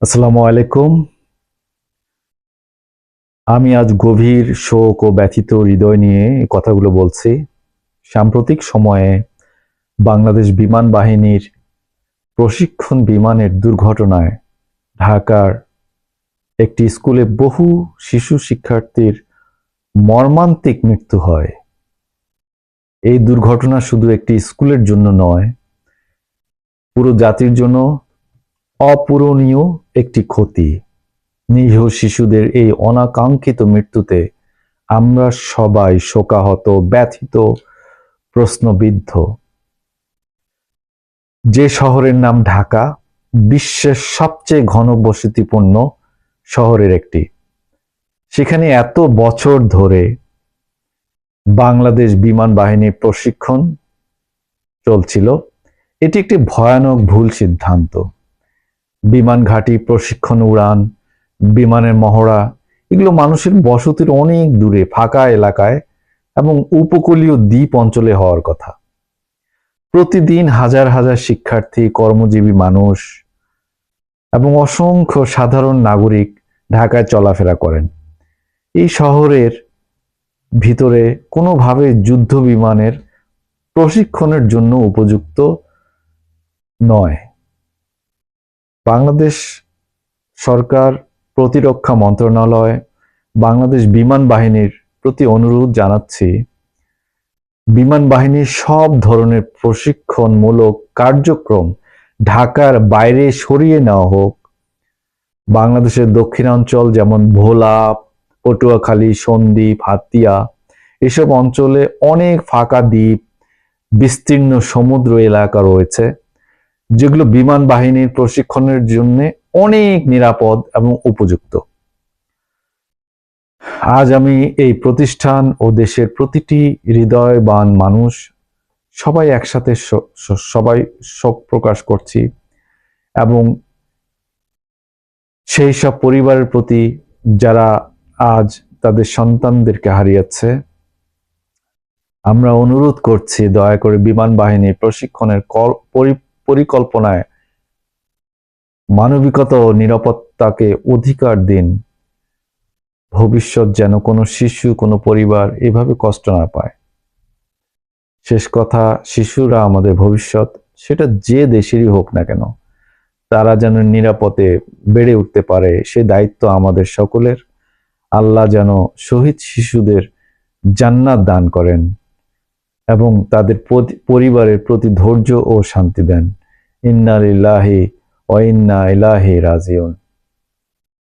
আসসালামু আলাইকুম। আমি আজ গভীর শোক ও ব্যথিত হৃদয় নিয়ে এই কথাগুলো বলছি। সাম্প্রতিক সময়ে বাংলাদেশ বিমান বাহিনীর প্রশিক্ষণ বিমানের দুর্ঘটনায় ঢাকার একটি স্কুলে বহু শিশু শিক্ষার্থীর মর্মান্তিক মৃত্যু হয়। এই দুর্ঘটনা শুধু একটি স্কুলের জন্য নয়, পুরো জাতির জন্য অপূরণীয় একটি ক্ষতি। নিরীহ শিশুদের এই অনাকাঙ্ক্ষিত মৃত্যুতে আমরা সবাই শোকাহত, ব্যথিত, প্রশ্নবিদ্ধ। যে শহরের নাম ঢাকা, বিশ্বের সবচেয়ে ঘনবসতিপূর্ণ শহরের একটি, সেখানে এত বছর ধরে বাংলাদেশ বিমান বাহিনীর প্রশিক্ষণ চলছিল। এটি একটি ভয়ানক ভুল সিদ্ধান্ত। বিমান ঘাঁটি, প্রশিক্ষণ উড়ান, বিমানের মহড়া, এগুলো মানুষের বসতির অনেক দূরে ফাঁকা এলাকায় এবং উপকূলীয় দ্বীপ অঞ্চলে হওয়ার কথা। প্রতিদিন হাজার হাজার শিক্ষার্থী, কর্মজীবী মানুষ এবং অসংখ্য সাধারণ নাগরিক ঢাকায় চলাফেরা করেন। এই শহরের ভিতরে কোনোভাবে যুদ্ধ বিমানের প্রশিক্ষণের জন্য উপযুক্ত নয়। বাংলাদেশ সরকার, প্রতিরক্ষা মন্ত্রণালয়, বাংলাদেশ বিমান বাহিনীর প্রতি অনুরোধ জানাচ্ছি, বিমান বাহিনীর সব ধরনের প্রশিক্ষণমূলক কার্যক্রম ঢাকার বাইরে সরিয়ে নেওয়া হোক। বাংলাদেশের দক্ষিণাঞ্চল যেমন ভোলা, পটুয়াখালী, সন্দ্বীপ, হাতিয়া, এসব অঞ্চলে অনেক ফাঁকা দ্বীপ, বিস্তীর্ণ সমুদ্র এলাকা রয়েছে, যেগুলো বিমান বাহিনীর প্রশিক্ষণের জন্য অনেক নিরাপদ এবং উপযুক্ত। আজ আমি এই প্রতিষ্ঠান ও দেশের প্রতিটি হৃদয়বান মানুষ সবাই একসাথে সবাই শোক প্রকাশ করছি এবং সেই সব পরিবারের প্রতি যারা আজ তাদের সন্তানদেরকে হারিয়েছে, আমরা অনুরোধ করছি দয়া করে বিমান বাহিনীর প্রশিক্ষণের পরিকল্পনায় মানবিকতা ও নিরাপত্তাকে অধিকার দিন। ভবিষ্যৎ যেন কোনো শিশু, কোনো পরিবার এভাবে কষ্ট না পায়। শেষ কথা, শিশুরা আমাদের ভবিষ্যৎ, সেটা যে দেশেরই হোক না কেন, তারা যেন নিরাপদে বেড়ে উঠতে পারে, সে দায়িত্ব আমাদের সকলের। আল্লাহ যেন শহীদ শিশুদের জান্নাত দান করেন এবং তাদের পরিবারের প্রতি ধৈর্য ও শান্তি দেন। ইন্না লিল্লাহি ওয়া ইন্না ইলাইহি রাজিউন।